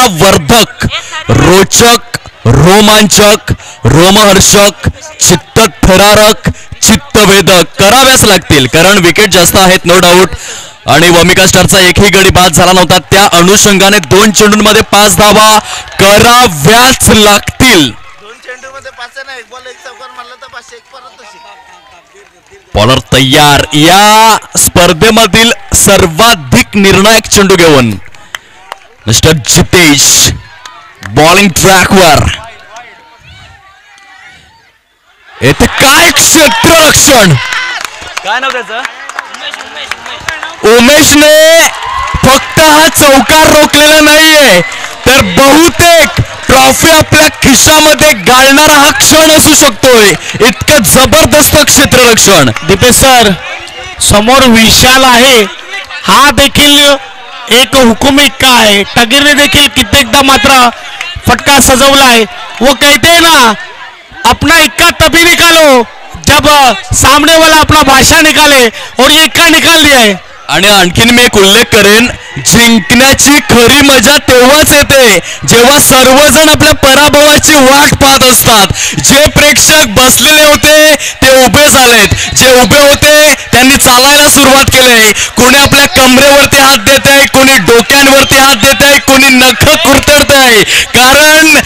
उत्साहवर्धक, रोचक, रोमांचक, रोमहर्षक, चित्तथरारक, चित्तवेधक कराव्याच लागतील, कारण विकेट जास्त आहेत नो डाऊट. आणि वमिका स्टारचा एकही गडी बाद झाला नव्हता. त्या अनुषंगाने 2 चेंडूंमध्ये 5 धावा कराव्याच लागतील. 2 चेंडूमध्ये 5 नाही, एक बॉल एक चौकार मारला तर 5 एक परत तशी. बॉलर तयार या स्पर्धेमधील सर्वाधिक निर्णायक चेंडू घेऊन मिस्टर जितेश बॉलिंग ट्रॅकवर. येथे काय क्षेत्ररक्षण, काय नाव त्याचं? उमेशने फक्त हा चौकार रोखलेला नाहीये, तर बहुतेक ट्रॉफी आपल्या खिशामध्ये घालणारा हा क्षण असू शकतोय. इतकं जबरदस्त क्षेत्ररक्षण. दीपेश सर, समोर विशाल आहे, हा देखील एक हुकुम इक्का आहे. टगीरने देखील कित्येकदा मात्र फटका सजवलाय. वो कहते हैं ना, अपना इक्का तभी निकालो जब सामने वाला अपना भाषा निकाले, और ये इक्का निकाल दिया है. आणि आणखीन मी एक उल्लेख करेन, जिंकण्याची खरी मजा तेव्हाच येते जेव्हा सर्वजण आपल्या पराभवाची वाट पाहत असतात. जे प्रेक्षक बसलेले होते ते उभे झालेत, जे उभे होते त्यांनी चालायला सुरुवात केली. कोणी आपल्या कमरेवरती हात देत आहे, कोणी डोक्यांवरती हात देत आहे, कोणी नख कुरतडत आहे. कारण